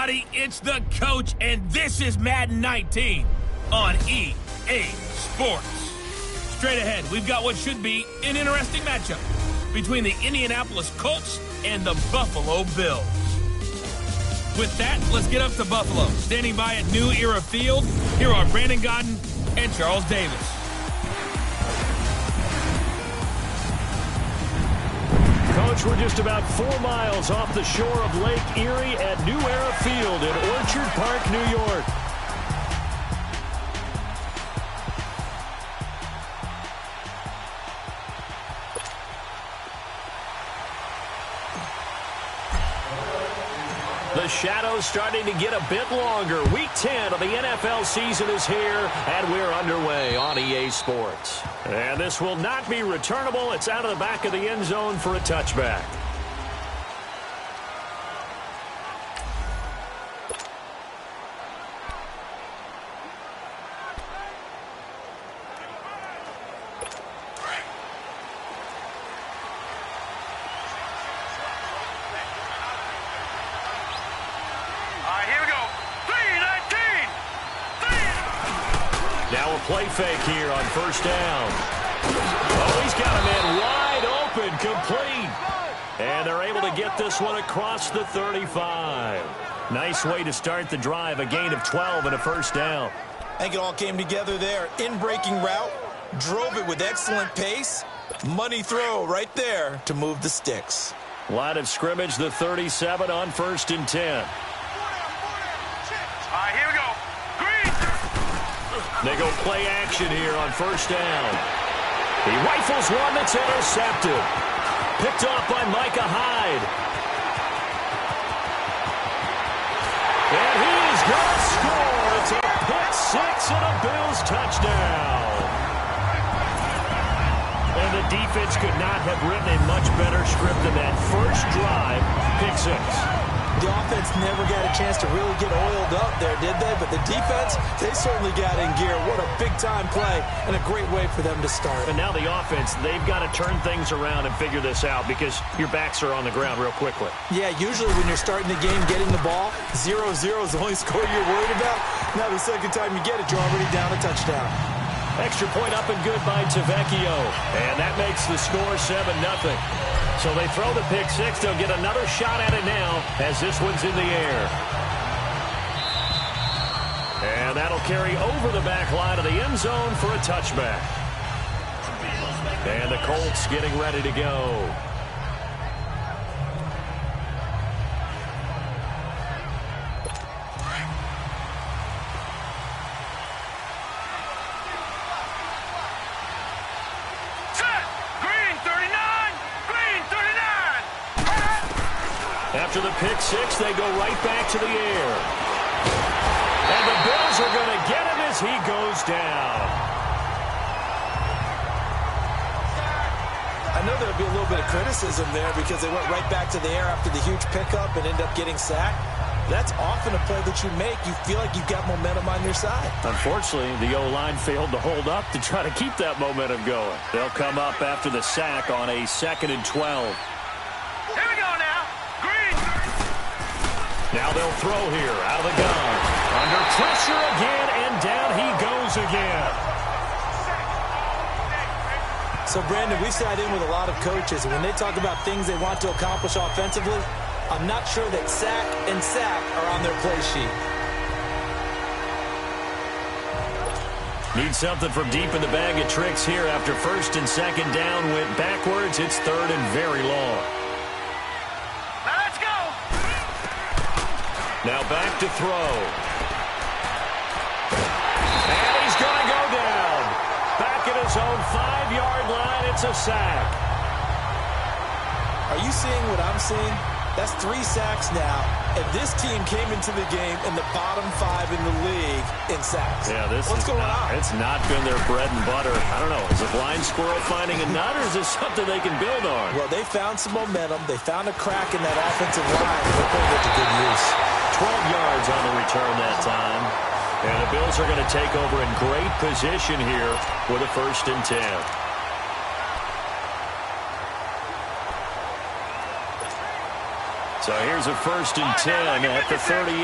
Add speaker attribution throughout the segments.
Speaker 1: everybody, it's the coach, and this is Madden 19 on EA Sports. Straight ahead, we've got what should be an interesting matchup between the Indianapolis Colts and the Buffalo Bills. With that, let's get up to Buffalo. Standing by at New Era Field, here are Brandon Godden and Charles Davis.
Speaker 2: Coach, we're just about 4 miles off the shore of Lake Erie at New Era Field in Orchard Park, New York. The shadow's starting to get a bit longer. Week 10 of the NFL season is here, and we're underway on EA Sports. And this will not be returnable. It's out of the back of the end zone for a touchback. Now a play fake here on first down. Oh, he's got a man wide open, complete. And they're able to get this one across the 35. Nice way to start the drive, a gain of 12 and a first down.
Speaker 3: I think it all came together there. In-breaking route, drove it with excellent pace. Money throw right there to move the sticks.
Speaker 2: Line of scrimmage, the 37 on 1st and 10.
Speaker 4: Here we go.
Speaker 2: They go play action here on first down. He rifles one that's intercepted. Picked off by Micah Hyde. And he's going to score. It's a pick six and a Bills touchdown. And the defense could not have written a much better script than that first drive. Pick six.
Speaker 3: The offense never got a chance to really get oiled up there, did they? But the defense, they certainly got in gear. What a big-time play and a great way for them to start.
Speaker 2: And now the offense, they've got to turn things around and figure this out because your backs are on the ground real quickly.
Speaker 3: Yeah, usually when you're starting the game, getting the ball, 0-0 is the only score you're worried about. Now the second time you get it, you're already down a touchdown.
Speaker 2: Extra point up and good by Tavecchio. And that makes the score 7-0. So they throw the pick six. They'll get another shot at it now as this one's in the air. And that'll carry over the back line of the end zone for a touchback. And the Colts getting ready to go. After the pick six, they go right back to the air. And the Bills are going to get him as he goes down.
Speaker 3: I know there'll be a little bit of criticism there because they went right back to the air after the huge pickup and end up getting sacked. That's often a play that you make. You feel like you've got momentum on your side.
Speaker 2: Unfortunately, the O-line failed to hold up to try to keep that momentum going. They'll come up after the sack on a 2nd and 12. Now they'll throw here out of the gun. Under pressure again, and down he goes again.
Speaker 3: So, Brandon, we've sat in with a lot of coaches, and when they talk about things they want to accomplish offensively, I'm not sure that sack and sack are on their play sheet.
Speaker 2: Need something from deep in the bag of tricks here after 1st and 2nd down. Went backwards. It's 3rd and very long. Now back to throw. And he's going to go down. Back at his own 5-yard line, it's a sack.
Speaker 3: Are you seeing what I'm seeing? That's 3 sacks now. And this team came into the game in the bottom 5 in the league in sacks.
Speaker 2: Yeah,
Speaker 3: What's going on?
Speaker 2: It's not been their bread and butter. I don't know. Is a blind squirrel finding a nut, or is this something they can build on?
Speaker 3: Well, they found some momentum. They found a crack in that offensive line. They're putting it to good use.
Speaker 2: 12 yards on the return that time. And the Bills are going to take over in great position here with a 1st and 10. So here's a 1st and 10 at the 38.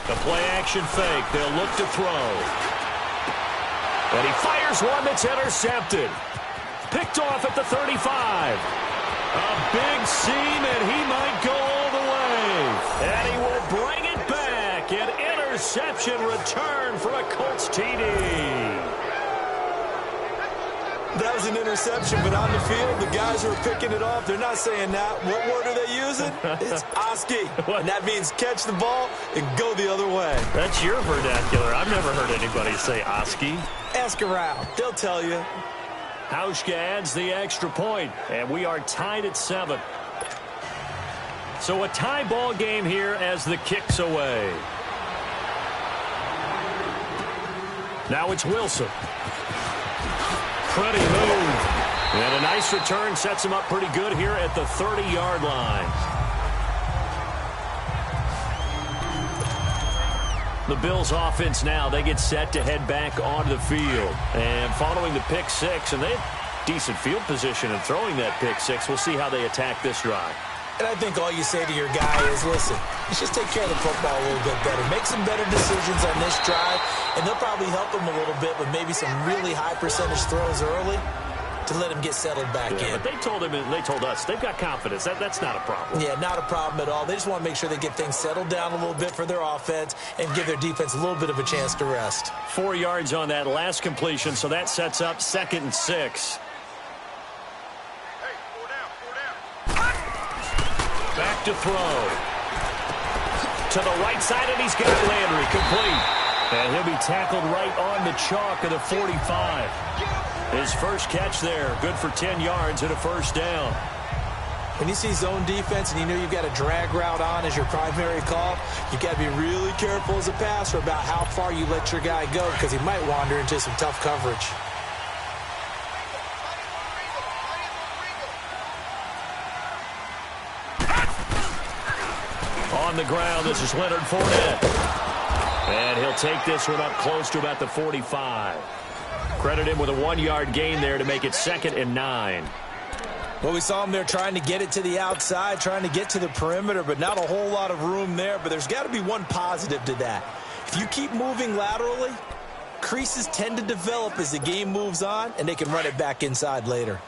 Speaker 2: The play-action fake. They'll look to throw. And he fires one that's intercepted. Picked off at the 35. A big seam, and he might go all the way. And he will bring it back. An interception return for a Colts TD.
Speaker 3: That was an interception, but on the field, the guys who are picking it off, they're not saying that. What word are they using? It's Oski. And that means catch the ball and go the other way.
Speaker 2: That's your vernacular. I've never heard anybody say Oski.
Speaker 3: Ask around. They'll tell you.
Speaker 2: Hauschka adds the extra point, and we are tied at 7. So a tie ball game here as the kick's away. Now it's Wilson. Pretty move. And a nice return sets him up pretty good here at the 30-yard line. The Bills offense now, they get set to head back onto the field. And following the pick six, and they have decent field position in throwing that pick six. We'll see how they attack this drive.
Speaker 3: And I think all you say to your guy is, listen, let's just take care of the football a little bit better. Make some better decisions on this drive, and they'll probably help him a little bit with maybe some really high percentage throws early to let him get settled back in.
Speaker 2: But they told him, and they told us, they've got confidence. That's not a problem.
Speaker 3: Yeah, not a problem at all. They just want to make sure they get things settled down a little bit for their offense and give their defense a little bit of a chance to rest.
Speaker 2: 4 yards on that last completion, so that sets up 2nd and 6. Back to throw. To the right side, and he's got Landry complete. And he'll be tackled right on the chalk of the 45. His first catch there, good for 10 yards and a 1st down.
Speaker 3: When you see zone defense and you know you've got a drag route on as your primary call, you've got to be really careful as a passer about how far you let your guy go because he might wander into some tough coverage.
Speaker 2: On the ground, this is Leonard Fournette. And he'll take this one up close to about the 45. Credit him with a 1-yard gain there to make it 2nd and 9.
Speaker 3: Well, we saw him there trying to get it to the outside, trying to get to the perimeter, but not a whole lot of room there. But there's got to be one positive to that. If you keep moving laterally, creases tend to develop as the game moves on, and they can run it back inside later.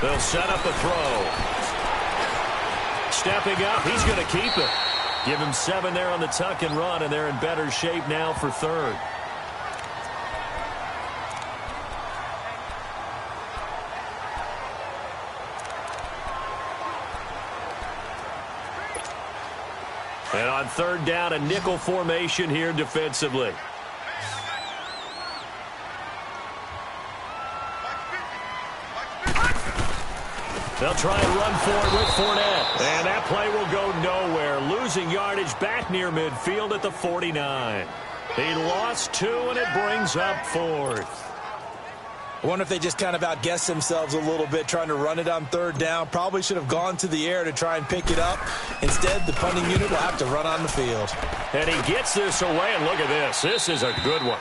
Speaker 2: They'll set up a throw. Stepping up, he's going to keep it. Give him 7 there on the tuck and run, and they're in better shape now for 3rd. And on 3rd down, a nickel formation here defensively. They'll try and run for it with Fournette. And that play will go nowhere. Losing yardage back near midfield at the 49. He lost 2, and it brings up 4th.
Speaker 3: I wonder if they just kind of outguessed themselves a little bit trying to run it on 3rd down. Probably should have gone to the air to try and pick it up. Instead, the punting unit will have to run on the field.
Speaker 2: And he gets this away, and look at this. This is a good one.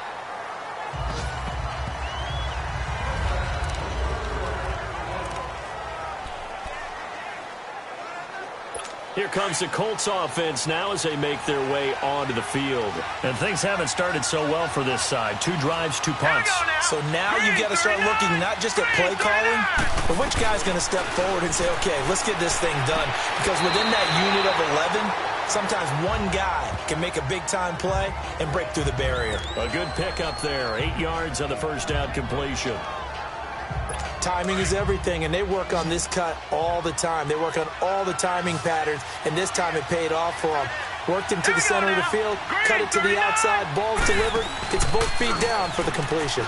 Speaker 2: Here comes the Colts offense now as they make their way onto the field. And things haven't started so well for this side. 2 drives, 2 punts.
Speaker 3: So now you've got to start looking not just at play calling, but which guy's going to step forward and say, okay, let's get this thing done. Because within that unit of 11, sometimes one guy can make a big-time play and break through the barrier.
Speaker 2: A good pickup there. 8 yards on the 1st down completion.
Speaker 3: Timing is everything, and they work on this cut all the time. They work on all the timing patterns, and this time it paid off for them. Worked him to the center of the field, cut it to the outside, ball's delivered, gets both feet down for the completion.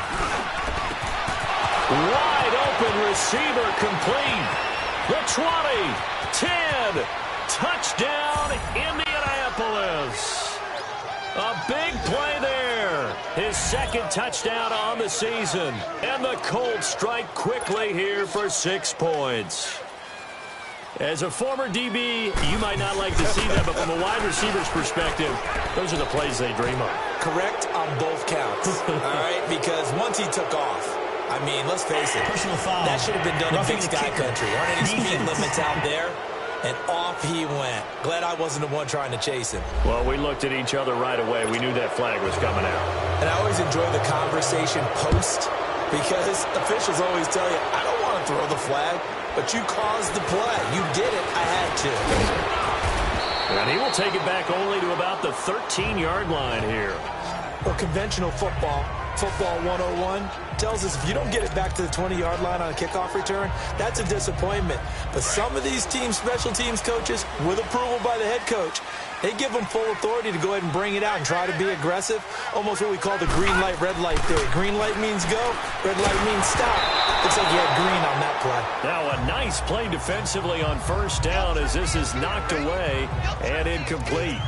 Speaker 2: Wide open receiver complete. The 20, 10, touchdown Indianapolis. A big play there. His 2nd touchdown on the season. And the Colts strike quickly here for 6 points. As a former DB, you might not like to see that, but from a wide receiver's perspective, those are the plays they dream of.
Speaker 3: Correct on both counts, all right? Because once he took off, I mean, let's face it, that should have been done in Big Sky Country. Aren't any speed limits out there? And off he went. Glad I wasn't the one trying to chase him.
Speaker 2: Well, we looked at each other right away. We knew that flag was coming out.
Speaker 3: And I always enjoy the conversation post because officials always tell you, I don't want to throw the flag, but you caused the play. You did it. I had to.
Speaker 2: And he will take it back only to about the 13-yard line here.
Speaker 3: Well, conventional football 101, tells us if you don't get it back to the 20-yard line on a kickoff return, that's a disappointment. But some of these teams, special teams coaches, with approval by the head coach, they give them full authority to go ahead and bring it out and try to be aggressive, almost what we call the green light, red light theory. Green light means go, red light means stop. Looks like you had green on that play.
Speaker 2: Now a nice play defensively on first down as this is knocked away and incomplete.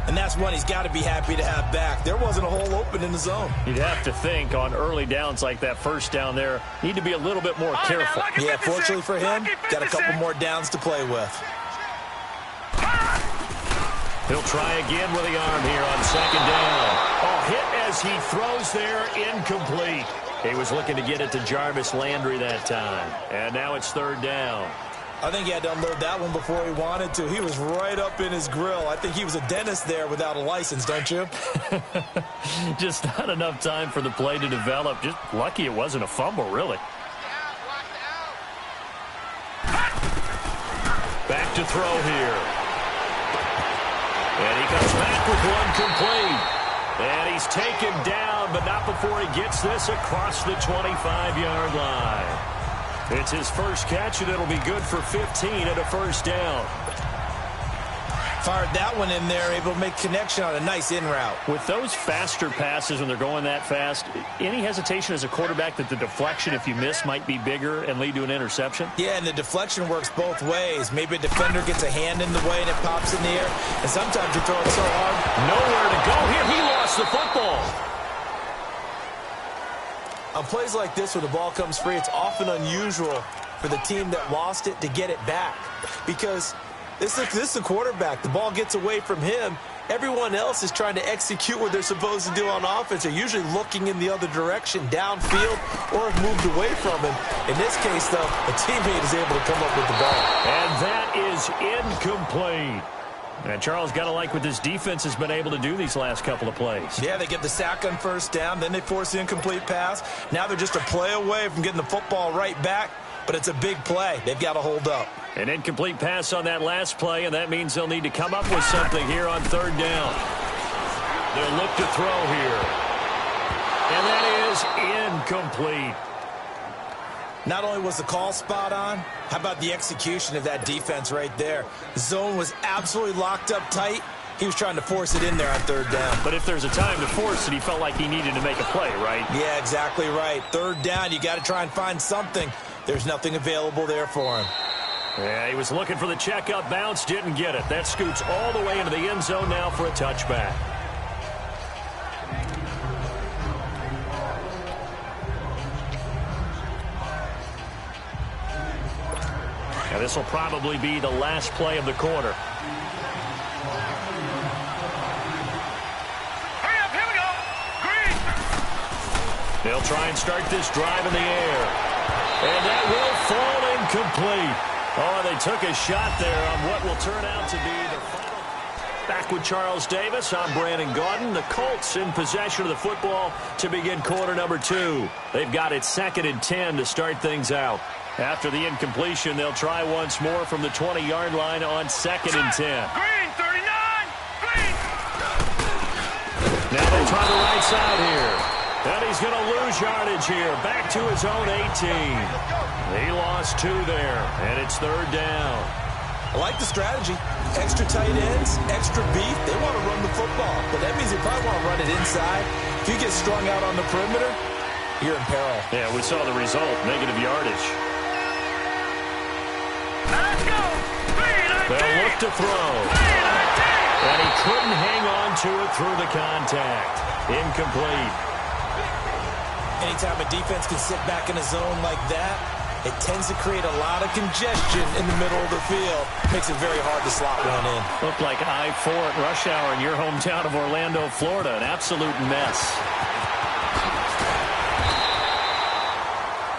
Speaker 3: And that's one he's got to be happy to have back. There wasn't a hole open in the zone.
Speaker 2: You'd have to think on early downs like that first down there, need to be a little bit more careful.
Speaker 3: Yeah, fortunately for him, got a couple more downs to play with.
Speaker 2: He'll try again with the arm here on second down. Oh, hit as he throws there, incomplete. He was looking to get it to Jarvis Landry that time. And now it's third down.
Speaker 3: I think he had to unload that one before he wanted to. He was right up in his grill. I think he was a dentist there without a license, don't you?
Speaker 2: Just not enough time for the play to develop. Just lucky it wasn't a fumble, really. Back to throw here. And he comes back with one complete. And he's taken down, but not before he gets this across the 25-yard line. It's his first catch, and it'll be good for 15 at a first down.
Speaker 3: Fired that one in there, able to make connection on a nice in route.
Speaker 2: With those faster passes when they're going that fast, any hesitation as a quarterback that the deflection, if you miss, might be bigger and lead to an interception?
Speaker 3: Yeah, and the deflection works both ways. Maybe a defender gets a hand in the way and it pops in the air, and sometimes you throw it so hard.
Speaker 2: Nowhere to go here. He lost the football.
Speaker 3: On plays like this where the ball comes free, it's often unusual for the team that lost it to get it back. Because this is the quarterback. The ball gets away from him. Everyone else is trying to execute what they're supposed to do on offense. They're usually looking in the other direction, downfield, or have moved away from him. In this case, though, a teammate is able to come up with the ball.
Speaker 2: And that is incomplete. And Charles got to like what this defense has been able to do these last couple of plays.
Speaker 3: Yeah, they get the sack on first down, then they force the incomplete pass. Now they're just a play away from getting the football right back, but it's a big play. They've got to hold up.
Speaker 2: An incomplete pass on that last play, and that means they'll need to come up with something here on third down. They'll look to throw here. And that is incomplete.
Speaker 3: Not only was the call spot on, how about the execution of that defense right there? The zone was absolutely locked up tight. He was trying to force it in there on third down.
Speaker 2: But if there's a time to force it, he felt like he needed to make a play, right?
Speaker 3: Yeah, exactly right. Third down, you got to try and find something. There's nothing available there for him.
Speaker 2: Yeah, he was looking for the checkup bounce, didn't get it. That scoots all the way into the end zone now for a touchback. Now this will probably be the last play of the quarter.
Speaker 1: Hurry up, here we go. Green.
Speaker 2: They'll try and start this drive in the air. And that will fall incomplete. Oh, they took a shot there on what will turn out to be the final. Back with Charles Davis, I'm Brandon Gaudin. The Colts in possession of the football to begin quarter number 2. They've got it 2nd and 10 to start things out. After the incompletion, they'll try once more from the 20-yard line on 2nd and 10.
Speaker 1: Green, 39. Green.
Speaker 2: Now they try the right side here. And he's going to lose yardage here. Back to his own 18. He lost 2 there, and it's third down.
Speaker 3: I like the strategy. Extra tight ends, extra beef. They want to run the football, but that means they probably want to run it inside. If you get strung out on the perimeter, you're in peril.
Speaker 2: Yeah, we saw the result, negative yardage.
Speaker 1: Let's go.
Speaker 2: They'll look to throw. And he couldn't hang on to it through the contact. Incomplete.
Speaker 3: Anytime a defense can sit back in a zone like that, it tends to create a lot of congestion in the middle of the field. Makes it very hard to slot one in.
Speaker 2: Looked like I-4 at rush hour in your hometown of Orlando, Florida. An absolute mess.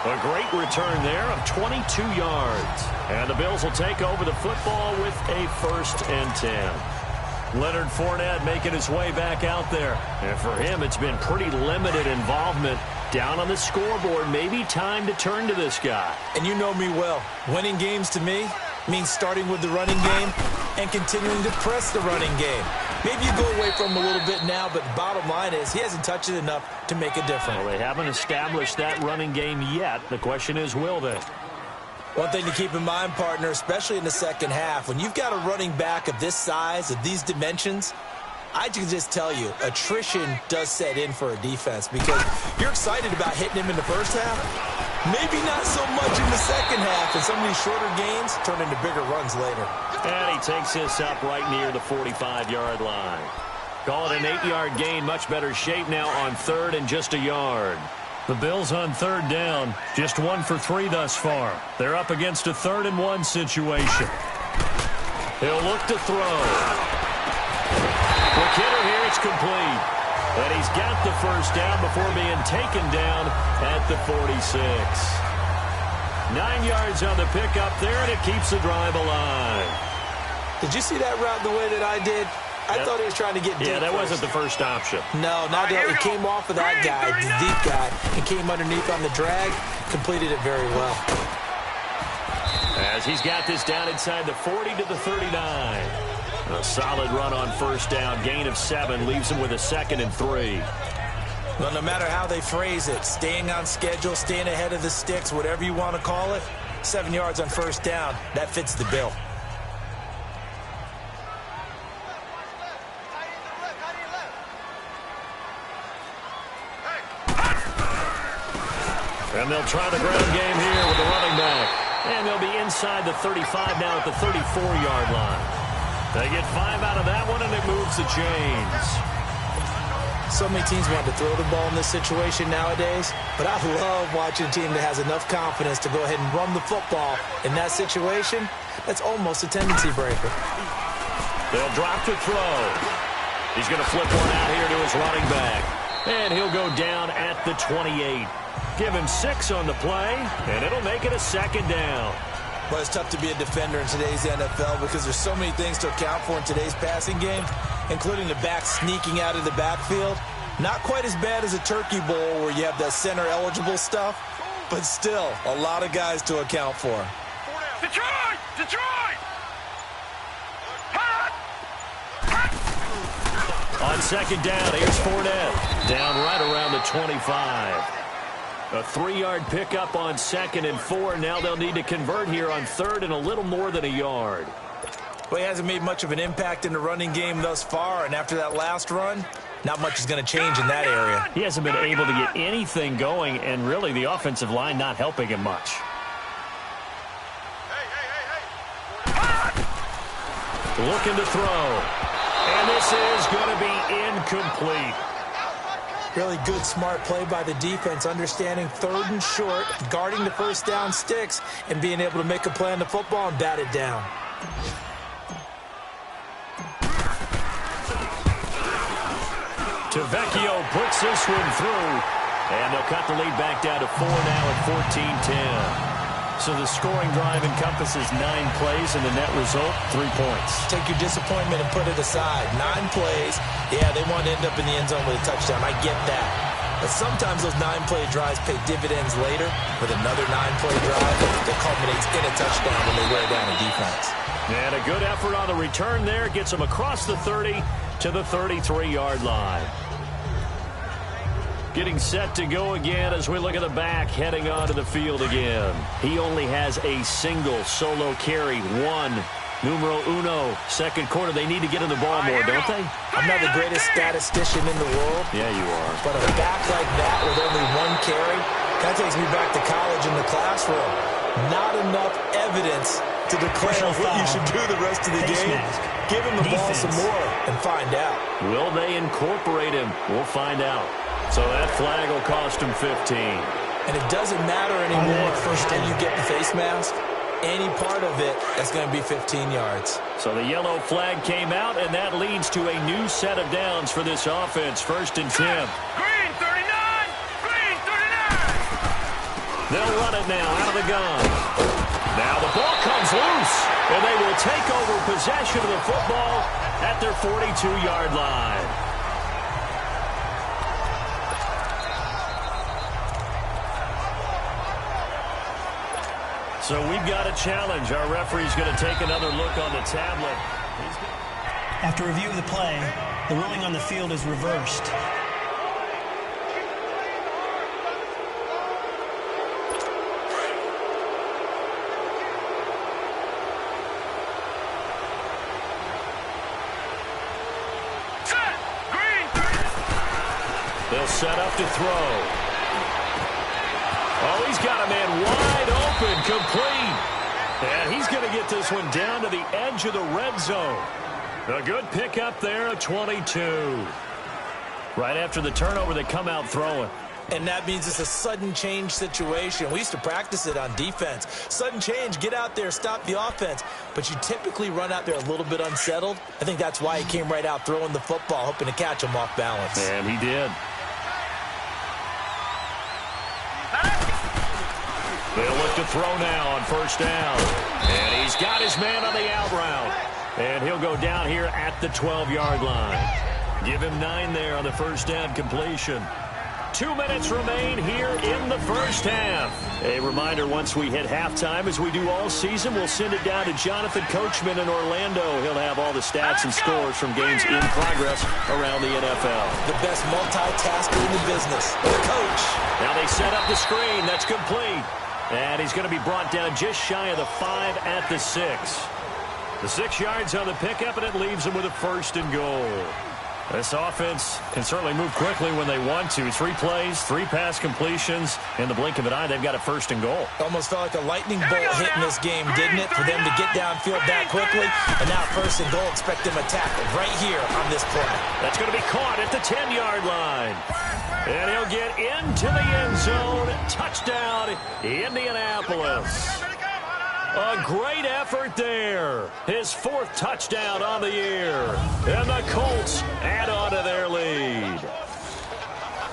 Speaker 2: A great return there of 22 yards. And the Bills will take over the football with a 1st and 10. Leonard Fournette making his way back out there. And for him, it's been pretty limited involvement. Down on the scoreboard, maybe time to turn to this guy.
Speaker 3: And you know me well. Winning games to me means starting with the running game and continuing to press the running game. Maybe you go away from him a little bit now, but the bottom line is he hasn't touched it enough to make a difference.
Speaker 2: Well, they haven't established that running game yet. The question is, will they?
Speaker 3: One thing to keep in mind, partner, especially in the second half, when you've got a running back of this size, of these dimensions, I can just tell you, attrition does set in for a defense because you're excited about hitting him in the first half. Maybe not so much in the second half, and some of these shorter gains turn into bigger runs later.
Speaker 2: And he takes this up right near the 45-yard line. Call it an 8-yard gain, much better shape now on 3rd and just a yard. The Bills on 3rd down, just 1 for 3 thus far. They're up against a 3rd and 1 situation. He'll look to throw. The hitter here, it's complete. And he's got the 1st down before being taken down at the 46. 9 yards on the pickup there, and it keeps the drive alive.
Speaker 3: Did you see that route the way that I did? I thought he was trying to get deep.
Speaker 2: Yeah, that
Speaker 3: first.
Speaker 2: wasn't the first option.
Speaker 3: No, not that. It came off of that guy, the deep guy, and came underneath on the drag. Completed it very well.
Speaker 2: As he's got this down inside the 40 to the 39. A solid run on 1st down. Gain of 7 leaves him with a 2nd and 3.
Speaker 3: Well, no matter how they phrase it, staying on schedule, staying ahead of the sticks, whatever you want to call it, 7 yards on 1st down, that fits the bill.
Speaker 2: And they'll try the ground game here with the running back. And they'll be inside the 35 now at the 34-yard line. They get 5 out of that one, and it moves the chains.
Speaker 3: So many teams want to throw the ball in this situation nowadays, but I love watching a team that has enough confidence to go ahead and run the football in that situation. That's almost a tendency breaker.
Speaker 2: They'll drop to throw. He's going to flip one out here to his running back. And he'll go down at the 28. Give him 6 on the play, and it'll make it a 2nd down.
Speaker 3: But it's tough to be a defender in today's NFL because there's so many things to account for in today's passing game, including the back sneaking out of the backfield. Not quite as bad as a Turkey Bowl where you have that center-eligible stuff, but still a lot of guys to account for.
Speaker 4: Detroit! Detroit!
Speaker 2: On 2nd down, here's Fournette. Down right around the 25. A 3-yard pickup on 2nd and 4. Now they'll need to convert here on 3rd and a little more than a yard.
Speaker 3: Well, he hasn't made much of an impact in the running game thus far, and after that last run, not much is going to change in that area.
Speaker 2: He hasn't been able to get anything going, and really the offensive line not helping him much. Looking to throw. And this is going to be incomplete.
Speaker 3: Really good, smart play by the defense, understanding 3rd and short, guarding the 1st down sticks, and being able to make a play on the football and bat it down.
Speaker 2: Tavecchio puts this one through, and they'll cut the lead back down to 4 now at 14-10. So the scoring drive encompasses 9 plays, and the net result, 3 points.
Speaker 3: Take your disappointment and put it aside. 9 plays. Yeah, they want to end up in the end zone with a touchdown. I get that. But sometimes those 9-play drives pay dividends later with another 9-play drive that culminates in a touchdown when they wear down a defense.
Speaker 2: And a good effort on the return there. Gets them across the 30 to the 33-yard line. Getting set to go again as we look at the back heading onto the field again. He only has a single solo carry. 1, numero uno, 2nd quarter. They need to get in the ball more, don't they?
Speaker 3: I'm not the greatest statistician in the world.
Speaker 2: Yeah, you are.
Speaker 3: But a back like that with only 1 carry, that takes me back to college in the classroom. Not enough evidence to declare what you should do the rest of the game. Give him the ball some more and find out.
Speaker 2: Will they incorporate him? We'll find out. So that flag will cost him 15.
Speaker 3: And it doesn't matter anymore first time you get the face mask. Any part of it, that's going to be 15 yards.
Speaker 2: So the yellow flag came out, and that leads to a new set of downs for this offense. 1st and 10.
Speaker 4: Green 39! Green 39!
Speaker 2: They'll run it now out of the gun. Now the ball comes loose, and they will take over possession of the football at their 42-yard line. So we've got a challenge. Our referee's going to take another look on the tablet.
Speaker 5: After review of the play, the ruling on the field is reversed.
Speaker 4: Set! Green 30!
Speaker 2: They'll set up to throw. Oh, he's got a man wide open, complete. And he's going to get this one down to the edge of the red zone. A good pickup there, a 22. Right after the turnover, they come out throwing.
Speaker 3: And that means it's a sudden change situation. We used to practice it on defense. Sudden change, get out there, stop the offense. But you typically run out there a little bit unsettled. I think that's why he came right out throwing the football, hoping to catch him off balance.
Speaker 2: And he did. They'll look to throw now on 1st down. And he's got his man on the out route. And he'll go down here at the 12-yard line. Give him 9 there on the 1st down completion. 2 minutes remain here in the 1st half. A reminder, once we hit halftime, as we do all season, we'll send it down to Jonathan Coachman in Orlando. He'll have all the stats and scores from games in progress around the NFL.
Speaker 3: The best multitasker in the business, the coach.
Speaker 2: Now they set up the screen. That's complete. And he's going to be brought down just shy of the 5 at the 6. The 6 yards on the pickup, and it leaves him with a 1st and goal. This offense can certainly move quickly when they want to. 3 plays, 3 pass completions. In the blink of an eye, they've got a 1st and goal.
Speaker 3: Almost felt like a lightning bolt hitting this game, didn't it? For them to get downfield that quickly. And now 1st and goal, expect them to tackle right here on this play.
Speaker 2: That's going to be caught at the 10-yard line. And he'll get into the end zone. Touchdown, Indianapolis. A great effort there. His 4th touchdown on the year. And the Colts add on to their lead.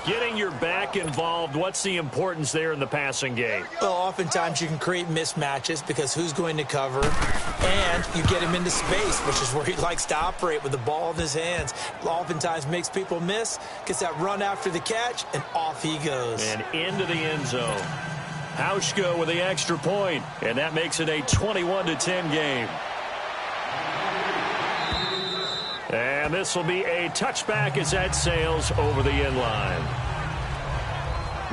Speaker 2: Getting your back involved, what's the importance there in the passing game?
Speaker 3: Well, oftentimes you can create mismatches because who's going to cover, and you get him into space, which is where he likes to operate with the ball in his hands. Oftentimes makes people miss, gets that run after the catch, and off he goes.
Speaker 2: And into the end zone. Hauschka with the extra point, and that makes it a 21-10 game. And this will be a touchback as that sails over the end line.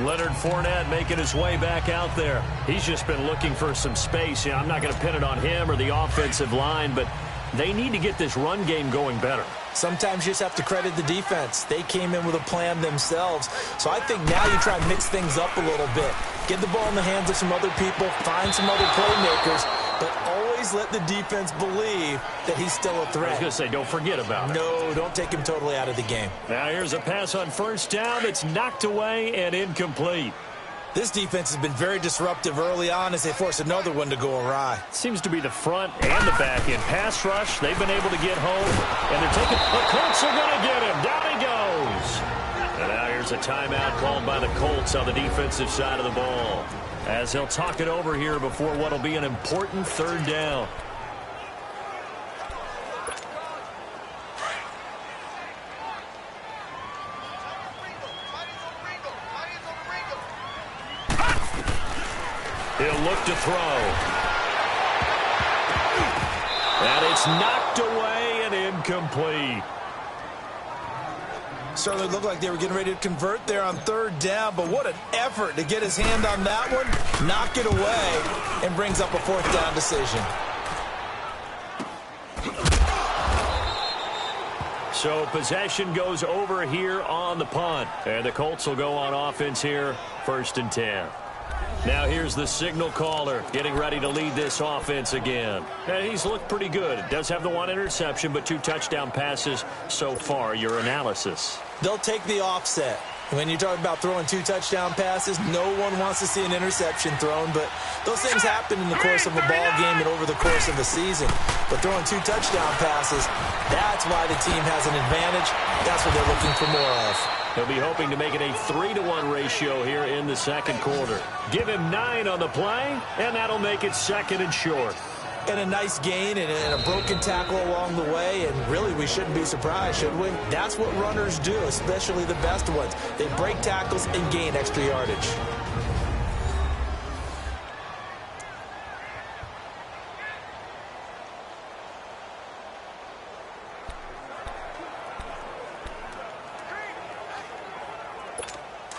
Speaker 2: Leonard Fournette making his way back out there. He's just been looking for some space. I'm not going to pin it on him or the offensive line, but they need to get this run game going better.
Speaker 3: Sometimes you just have to credit the defense. They came in with a plan themselves. So I think now you try and mix things up a little bit. Get the ball in the hands of some other people, find some other playmakers, but always let the defense believe that he's still a threat.
Speaker 2: I was going to say, don't forget about it.
Speaker 3: No, don't take him totally out of the game.
Speaker 2: Now here's a pass on 1st down that's knocked away and incomplete.
Speaker 3: This defense has been very disruptive early on as they force another one to go awry.
Speaker 2: Seems to be the front and the back end. Pass rush, they've been able to get home, and they're taking, the Colts are going to get him. Down he goes. And now here's a timeout called by the Colts on the defensive side of the ball, as they'll talk it over here before what will be an important 3rd down. He'll look to throw. And it's knocked away and incomplete.
Speaker 3: Certainly looked like they were getting ready to convert there on 3rd down, but what an effort to get his hand on that one, knock it away, and brings up a 4th down decision.
Speaker 2: So possession goes over here on the punt, and the Colts will go on offense here, 1st and 10. Now here's the signal caller getting ready to lead this offense again. And he's looked pretty good. It does have the 1 interception, but 2 touchdown passes so far. Your analysis?
Speaker 3: They'll take the offset. When you're talking about throwing 2 touchdown passes, no one wants to see an interception thrown, but those things happen in the course of a ball game and over the course of a season. But throwing 2 touchdown passes, that's why the team has an advantage. That's what they're looking for more of.
Speaker 2: He'll be hoping to make it a 3-to-1 ratio here in the second quarter. Give him 9 on the play, and that'll make it 2nd and short.
Speaker 3: And a nice gain and a broken tackle along the way, and really we shouldn't be surprised, should we? That's what runners do, especially the best ones. They break tackles and gain extra yardage.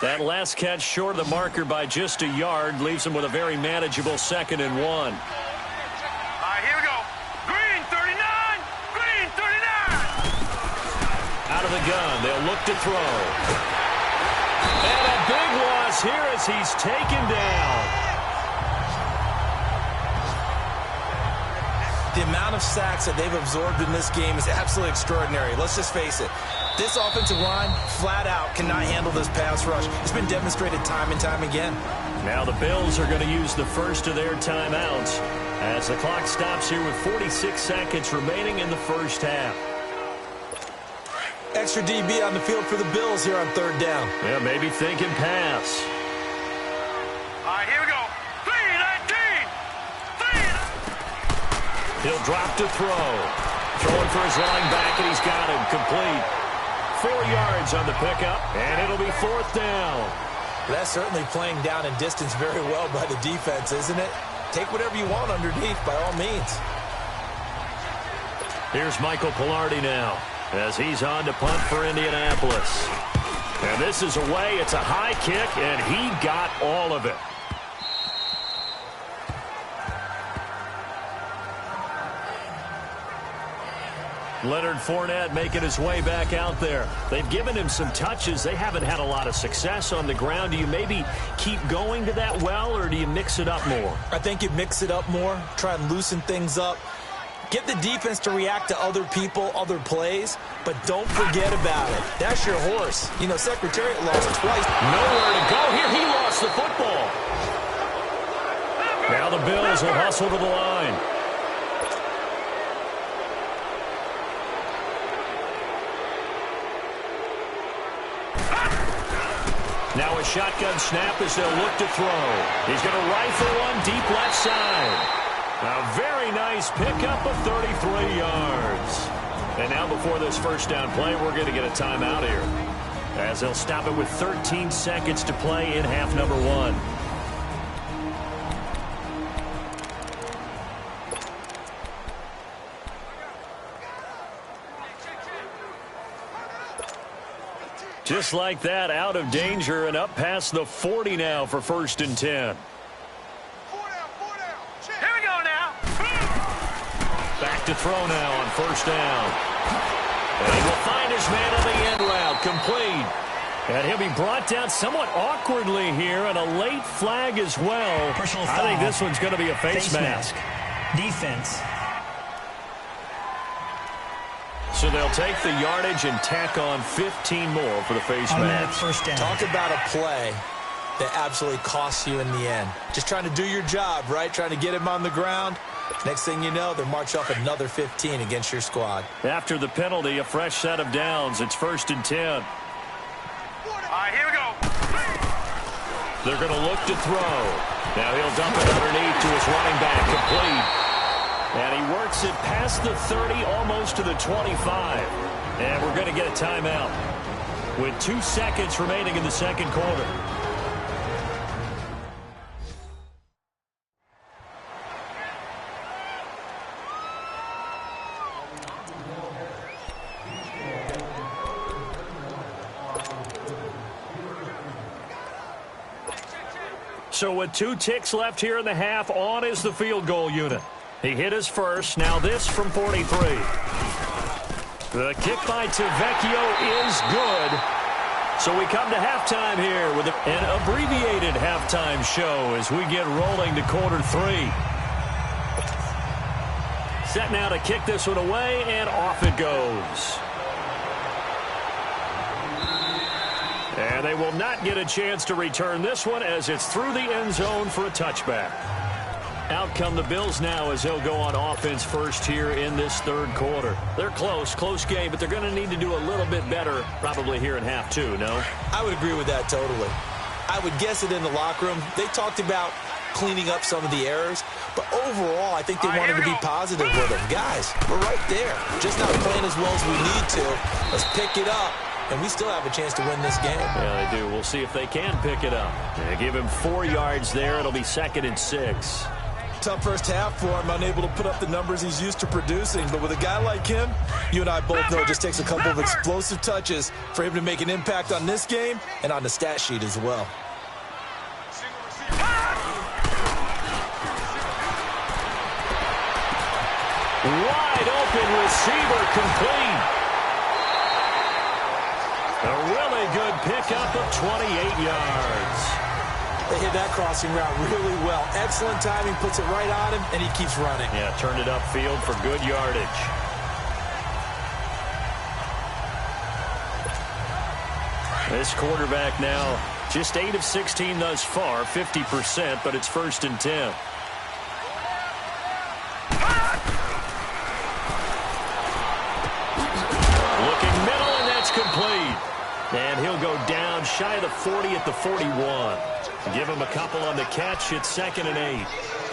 Speaker 2: That last catch short of the marker by just a yard leaves him with a very manageable 2nd and 1.
Speaker 4: Here we go. Green 39. Green 39.
Speaker 2: Out of the gun, they'll look to throw. And a big loss here as he's taken down.
Speaker 3: The amount of sacks that they've absorbed in this game is absolutely extraordinary. Let's just face it. This offensive line, flat out, cannot handle this pass rush. It's been demonstrated time and time again.
Speaker 2: Now the Bills are going to use the first of their timeouts as the clock stops here with 46 seconds remaining in the first half.
Speaker 3: Extra DB on the field for the Bills here on 3rd down.
Speaker 2: Yeah, maybe thinking pass.
Speaker 4: Here we go. 3-19.
Speaker 2: He'll drop to throw. Throwing for his running back, and he's got him complete. 4 yards on the pickup, and it'll be 4th down.
Speaker 3: That's certainly playing down in distance very well by the defense, isn't it? Take whatever you want underneath, by all means.
Speaker 2: Here's Michael Pilardi now as he's on to punt for Indianapolis. And this is away. It's a high kick, and he got all of it. Leonard Fournette making his way back out there. They've given him some touches. They haven't had a lot of success on the ground. Do you maybe keep going to that well, or do you mix it up more?
Speaker 3: I think you mix it up more, try and loosen things up. Get the defense to react to other people, other plays, but don't forget about it. That's your horse. You know, Secretariat lost twice.
Speaker 2: Nowhere to go here. He lost the football. Now the Bills will hustle to the line. Now a shotgun snap as they'll look to throw. He's going to rifle one deep left side. A very nice pickup of 33 yards. And now before this first down play, we're going to get a timeout here, as they'll stop it with 13 seconds to play in half number 1. Just like that, out of danger and up past the 40 now for 1st and 10.
Speaker 4: Here we go now.
Speaker 2: Back to throw now on 1st down. And he will find his man on the end route, complete. And he'll be brought down somewhat awkwardly here, and a late flag as well.
Speaker 5: Personal
Speaker 2: I
Speaker 5: foul.
Speaker 2: think this one's going to be a face mask.
Speaker 5: Defense.
Speaker 2: So they'll take the yardage and tack on 15 more for the face
Speaker 5: Automatic
Speaker 2: mask.
Speaker 5: 1st down.
Speaker 3: Talk about a play that absolutely costs you in the end. Just trying to do your job, right? Trying to get him on the ground. Next thing you know, they're march off another 15 against your squad.
Speaker 2: After the penalty, a fresh set of downs. It's 1st and 10.
Speaker 4: Here we go.
Speaker 2: They're going to look to throw. Now he'll dump it underneath to his running back, complete. And he works it past the 30, almost to the 25. And we're going to get a timeout with 2 seconds remaining in the second quarter. So with 2 ticks left here in the half, on is the field goal unit. He hit his first. Now this from 43. The kick by Tavecchio is good. So we come to halftime here with an abbreviated halftime show as we get rolling to quarter 3. Set now to kick this one away, and off it goes. And they will not get a chance to return this one as it's through the end zone for a touchback. Out come the Bills now as they'll go on offense first here in this third quarter. They're close game, but they're going to need to do a little bit better probably here in half two, no?
Speaker 3: I would agree with that totally. I would guess it in the locker room. They talked about cleaning up some of the errors, but overall, I think they wanted to be positive with them. Guys, we're right there. Just not playing as well as we need to. Let's pick it up, and we still have a chance to win this game.
Speaker 2: Yeah, they do. We'll see if they can pick it up. They give him 4 yards there. It'll be 2nd and 6.
Speaker 3: Tough first half for him, unable to put up the numbers he's used to producing. But with a guy like him, you and I both know it just takes a couple of explosive touches for him to make an impact on this game and on the stat sheet as well.
Speaker 2: Wide open receiver complete. A really good pickup of 28 yards.
Speaker 3: They hit that crossing route really well. Excellent timing, puts it right on him, and he keeps running.
Speaker 2: Yeah, turned it upfield for good yardage. This quarterback now just 8 of 16 thus far, 50%, but it's 1st and 10. Looking middle, and that's complete. And he'll go down shy of the 40 at the 41. Give him a couple on the catch. It's 2nd and 8.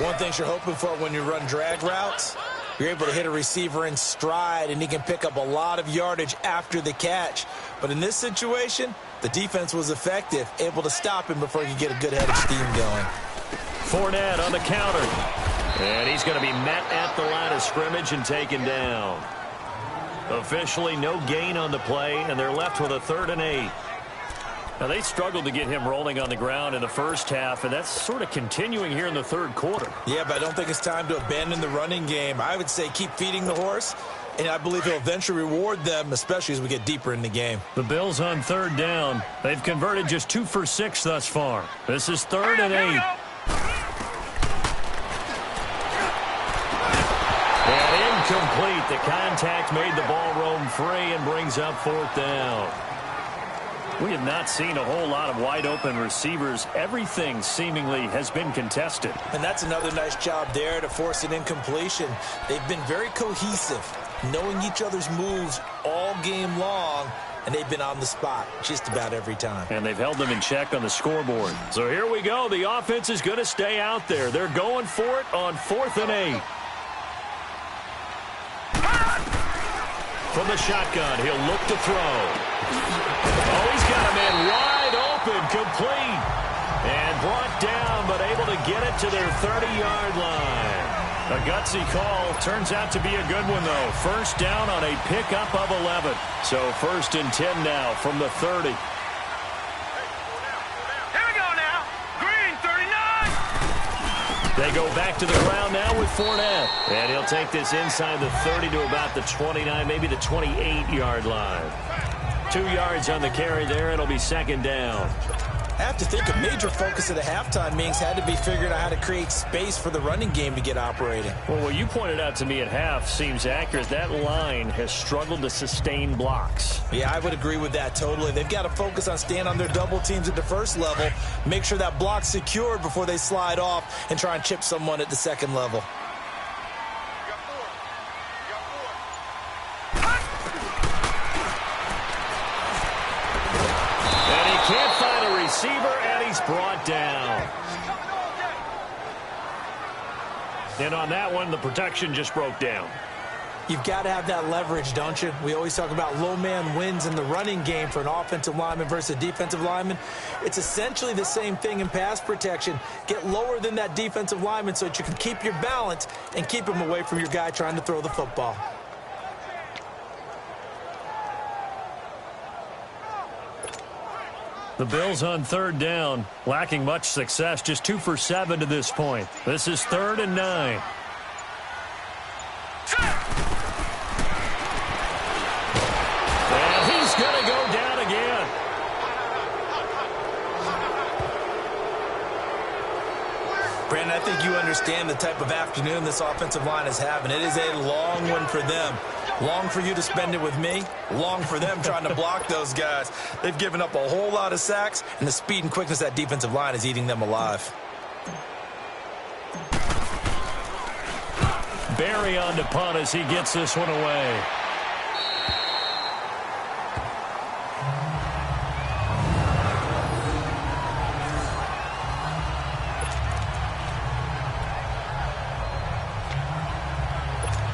Speaker 3: One thing you're hoping for when you run drag routes, you're able to hit a receiver in stride, and he can pick up a lot of yardage after the catch. But in this situation, the defense was effective, able to stop him before he could get a good head of steam going.
Speaker 2: Fournette on the counter. And he's going to be met at the line of scrimmage and taken down. Officially no gain on the play, and they're left with a 3rd and 8. Now, they struggled to get him rolling on the ground in the first half, and that's sort of continuing here in the third quarter.
Speaker 3: Yeah, but I don't think it's time to abandon the running game. I would say keep feeding the horse, and I believe he'll eventually reward them, especially as we get deeper in the game.
Speaker 2: The Bills on 3rd down. They've converted just 2 for 6 thus far. This is 3rd and 8. And incomplete. The contact made the ball roam free and brings up 4th down. We have not seen a whole lot of wide-open receivers. Everything seemingly has been contested.
Speaker 3: And that's another nice job there to force an incompletion. They've been very cohesive, knowing each other's moves all game long, and they've been on the spot just about every time.
Speaker 2: And they've held them in check on the scoreboard. So here we go. The offense is going to stay out there. They're going for it on 4th and 8. From the shotgun, he'll look to throw. Oh, he's got a man wide open, complete. And brought down, but able to get it to their 30-yard line. A gutsy call. Turns out to be a good one, though. 1st down on a pickup of 11. So 1st and 10 now from the 30.
Speaker 4: Here we go now. Green, 39.
Speaker 2: They go back to the ground now with Fournette. And he'll take this inside the 30 to about the 29, maybe the 28-yard line. 2 yards on the carry there. It'll be 2nd down.
Speaker 3: I have to think a major focus of the halftime meetings had to be figuring out how to create space for the running game to get operating.
Speaker 2: Well, what you pointed out to me at half seems accurate. That line has struggled to sustain blocks.
Speaker 3: Yeah, I would agree with that totally. They've got to focus on staying on their double teams at the first level, make sure that block's secured before they slide off and try and chip someone at the second level.
Speaker 2: Can't find a receiver, and he's brought down. And on that one, the protection just broke down.
Speaker 3: You've got to have that leverage, don't you? We always talk about low man wins in the running game for an offensive lineman versus a defensive lineman. It's essentially the same thing in pass protection. Get lower than that defensive lineman so that you can keep your balance and keep him away from your guy trying to throw the football.
Speaker 2: The Bills on 3rd down, lacking much success, just 2 for 7 to this point. This is 3rd and 9. And he's going to go down again.
Speaker 3: Brandon, I think you understand the type of afternoon this offensive line is having. It is a long one for them. Long for you to spend it with me. Long for them trying to block those guys. They've given up a whole lot of sacks, and the speed and quickness of that defensive line is eating them alive.
Speaker 2: Barry on to punt as he gets this one away.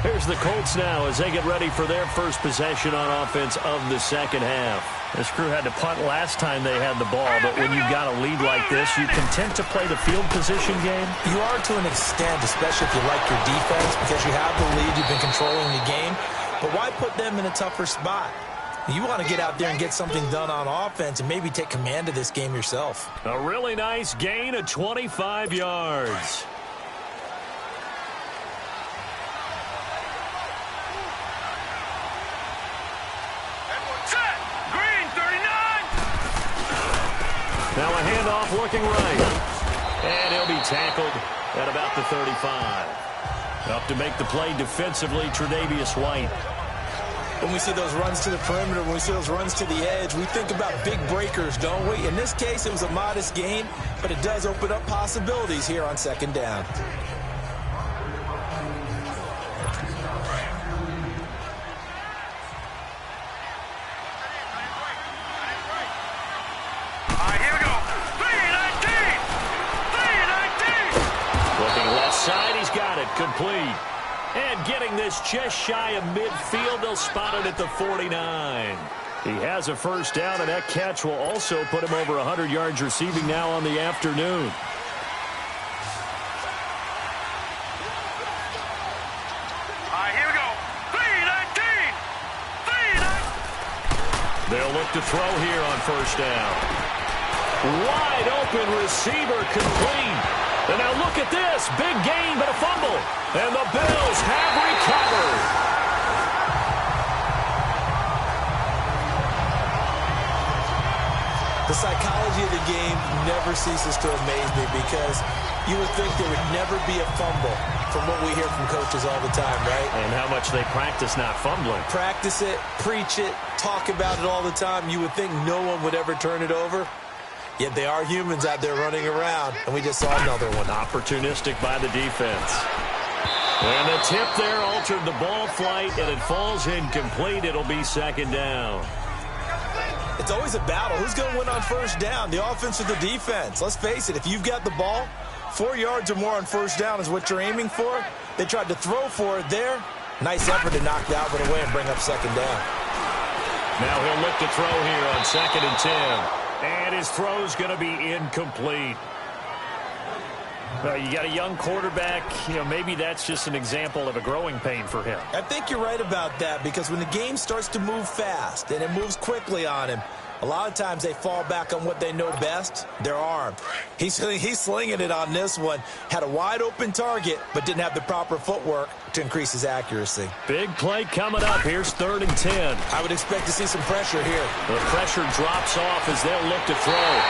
Speaker 2: Here's the Colts now as they get ready for their first possession on offense of the second half.
Speaker 6: This crew had to punt last time they had the ball, but when you've got a lead like this, you content to play the field position game?
Speaker 3: You are to an extent, especially if you like your defense, because you have the lead, you've been controlling the game. But why put them in a tougher spot? You want to get out there and get something done on offense and maybe take command of this game yourself.
Speaker 2: A really nice gain of 25 yards. Now a handoff looking right. And he'll be tackled at about the 35. Up to make the play defensively, Tre'Davious White.
Speaker 3: When we see those runs to the perimeter, when we see those runs to the edge, we think about big breakers, don't we? In this case, it was a modest gain, but it does open up possibilities here on second down.
Speaker 2: Side, he's got it, complete. And getting this just shy of midfield, they'll spot it at the 49. He has a first down, and that catch will also put him over 100 yards receiving now on the afternoon.
Speaker 4: Here we go. 3-19.
Speaker 2: They'll look to throw here on first down. Wide open receiver, complete. And now look at this. Big gain, but a fumble. And the Bills have recovered.
Speaker 3: The psychology of the game never ceases to amaze me because you would think there would never be a fumble from what we hear from coaches all the time, right?
Speaker 2: And how much they practice not fumbling.
Speaker 3: Practice it, preach it, talk about it all the time. You would think no one would ever turn it over. Yet they are humans out there running around, and we just saw another one.
Speaker 2: Opportunistic by the defense. And the tip there altered the ball flight, and it falls incomplete. It'll be second down.
Speaker 3: It's always a battle. Who's going to win on first down, the offense or the defense? Let's face it, if you've got the ball, 4 yards or more on first down is what you're aiming for. They tried to throw for it there. Nice effort to knock that one away and bring up second down.
Speaker 2: Now he'll look to throw here on 2nd and 10. And his throw's going to be incomplete.
Speaker 6: You got a young quarterback. Maybe that's just an example of a growing pain for him.
Speaker 3: I think you're right about that because when the game starts to move fast and it moves quickly on him, a lot of times they fall back on what they know best, their arm. He's slinging it on this one. Had a wide open target, but didn't have the proper footwork to increase his accuracy.
Speaker 2: Big play coming up. Here's 3rd and 10.
Speaker 3: I would expect to see some pressure here.
Speaker 2: The pressure drops off as they'll look to throw.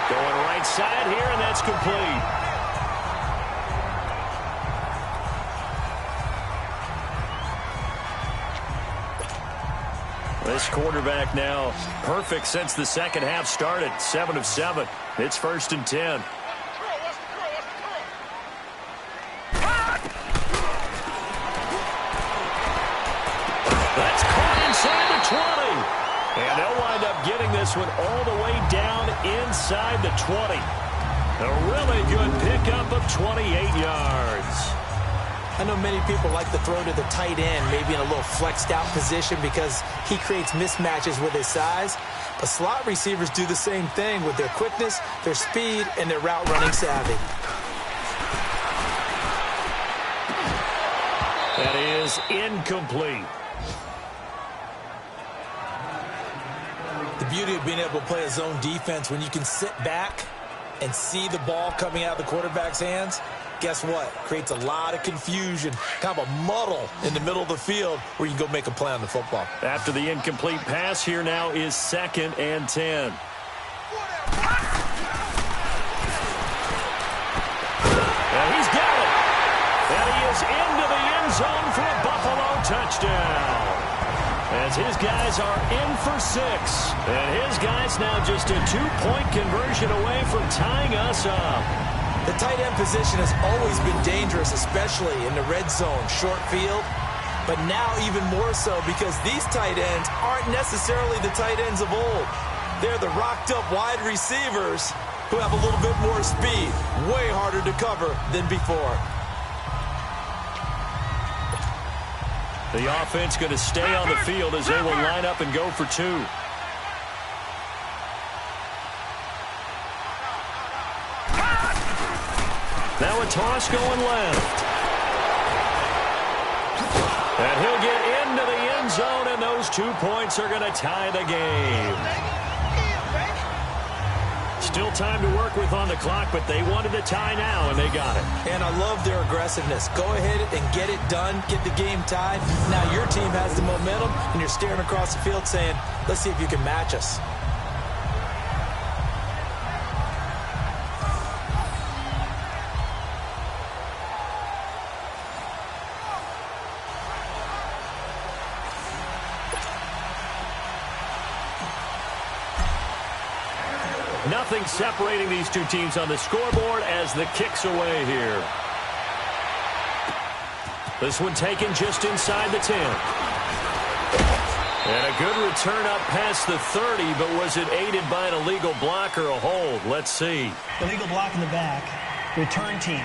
Speaker 2: Going right side here, and that's complete. This quarterback now perfect since the second half started. 7 of 7. It's 1st and 10. That's caught inside the 20. And they'll wind up getting this one all the way down inside the 20. A really good pickup of 28 yards.
Speaker 3: I know many people like to throw to the tight end, maybe in a little flexed out position because he creates mismatches with his size. But slot receivers do the same thing with their quickness, their speed, and their route running savvy.
Speaker 2: That is incomplete.
Speaker 3: The beauty of being able to play a zone defense when you can sit back and see the ball coming out of the quarterback's hands, guess what? Creates a lot of confusion, kind of a muddle in the middle of the field where you can go make a play on the football.
Speaker 2: After the incomplete pass, here now is 2nd and 10. And he's got touchdown. As his guys are in for 6. And his guys now just a 2-point conversion away from tying us up.
Speaker 3: The tight end position has always been dangerous, especially in the red zone, short field. But now even more so because these tight ends aren't necessarily the tight ends of old. They're the rocked-up wide receivers who have a little bit more speed, way harder to cover than before.
Speaker 2: The offense going to stay on the field as they will line up and go for 2. Now a toss going left. And he'll get into the end zone, and those 2 points are going to tie the game. Still time to work with on the clock, but they wanted the tie now, and they got it.
Speaker 3: And I love their aggressiveness. Go ahead and get it done, get the game tied. Now your team has the momentum, and you're staring across the field saying, let's see if you can match us.
Speaker 2: Nothing separating these two teams on the scoreboard as the kick's away here. This one taken just inside the 10. And a good return up past the 30, but was it aided by an illegal block or a hold? Let's see.
Speaker 5: Illegal block in the back. Return team.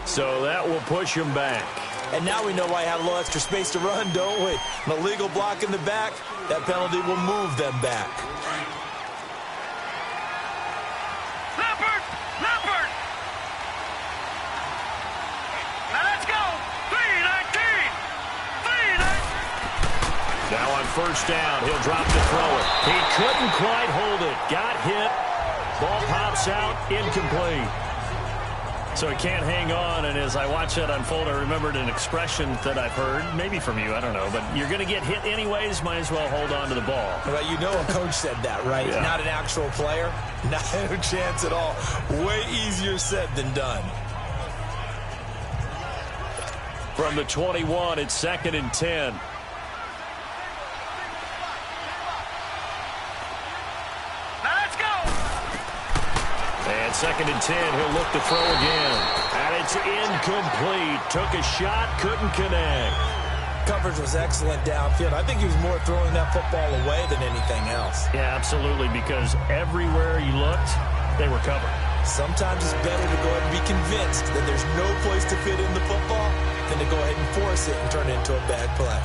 Speaker 2: So that will push him back.
Speaker 3: And now we know why I had a little extra space to run, don't we? An illegal block in the back, that penalty will move them back.
Speaker 4: Leopard! Now let's go! 3-19!
Speaker 2: Now on first down, he'll drop to throw it. He couldn't quite hold it. Got hit. Ball pops out, incomplete. So he can't hang on, and as I watch that unfold, I remembered an expression that I've heard, maybe from you, I don't know, but you're going to get hit anyways, might as well hold on to the ball.
Speaker 3: Well, you know a coach said that, right?
Speaker 2: Yeah.
Speaker 3: Not an actual player. Not a chance at all. Way easier said than done.
Speaker 2: From the 21, it's 2nd and 10. And 2nd and 10, he'll look to throw again. And it's incomplete. Took a shot, couldn't connect.
Speaker 3: Coverage was excellent downfield. I think he was more throwing that football away than anything else.
Speaker 2: Yeah, absolutely, because everywhere you looked, they were covered.
Speaker 3: Sometimes it's better to go ahead and be convinced that there's no place to fit in the football than to go ahead and force it and turn it into a bad play.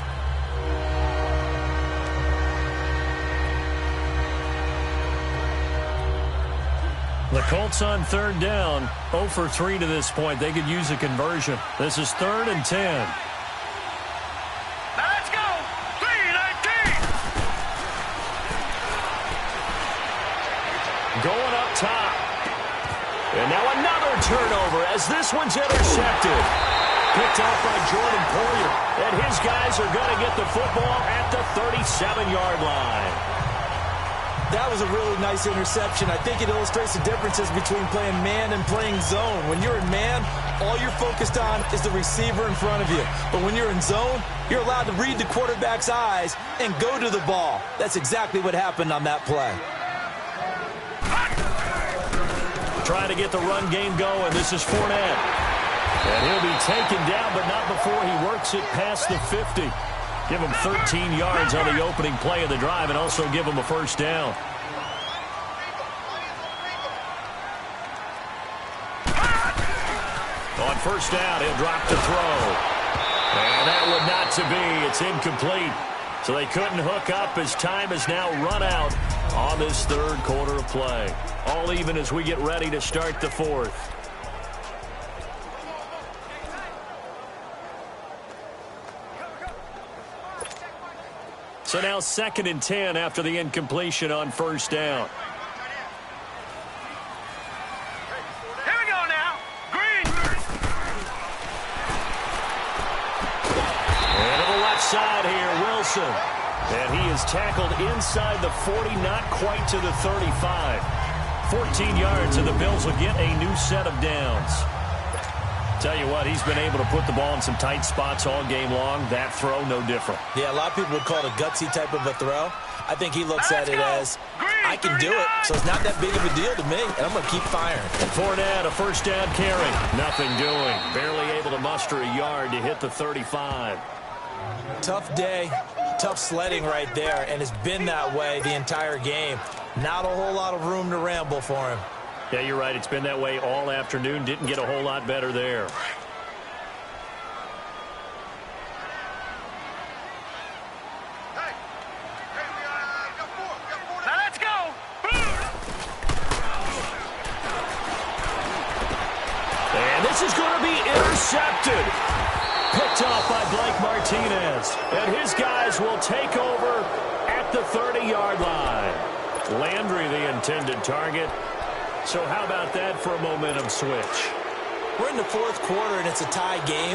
Speaker 2: The Colts on 3rd down, 0 for 3 to this point. They could use a conversion. This is 3rd and 10.
Speaker 4: Now let's go! 3-19!
Speaker 2: Going up top. And now another turnover as this one's intercepted. Picked off by Jordan Poyer. And his guys are going to get the football at the 37-yard line.
Speaker 3: That was a really nice interception. I think it illustrates the differences between playing man and playing zone. When you're in man, all you're focused on is the receiver in front of you. But when you're in zone, you're allowed to read the quarterback's eyes and go to the ball. That's exactly what happened on that play.
Speaker 2: Trying to get the run game going. This is Fournette. And he'll be taken down, but not before he works it past the 50. Give him 13 yards on the opening play of the drive and also give him a first down. On first down, he'll drop to throw. And that would not to be. It's incomplete. So they couldn't hook up as time has now run out on this 3rd quarter of play. All even as we get ready to start the 4th. So now 2nd and 10 after the incompletion on first down.
Speaker 4: Here we go now. Green.
Speaker 2: And to the left side here, Wilson. And he is tackled inside the 40, not quite to the 35. 14 yards, and the Bills will get a new set of downs.
Speaker 6: Tell you what, he's been able to put the ball in some tight spots all game long. That throw, no different.
Speaker 3: Yeah, a lot of people would call it a gutsy type of a throw. I think he looks at it as, I can do it, so it's not that big of a deal to me, and I'm going to keep firing.
Speaker 6: Fournette, a first down carry. Nothing doing. Barely able to muster a yard to hit the 35.
Speaker 3: Tough day, tough sledding right there, and it's been that way the entire game. Not a whole lot of room to ramble for him.
Speaker 6: Yeah, you're right. It's been that way all afternoon. Didn't get a whole lot better there.
Speaker 4: Now let's go.
Speaker 6: And this is going to be intercepted. Picked off by Blake Martinez. And his guys will take over at the 30-yard line. Landry, the intended target. So how about that for a momentum switch?
Speaker 3: We're in the fourth quarter, and it's a tie game.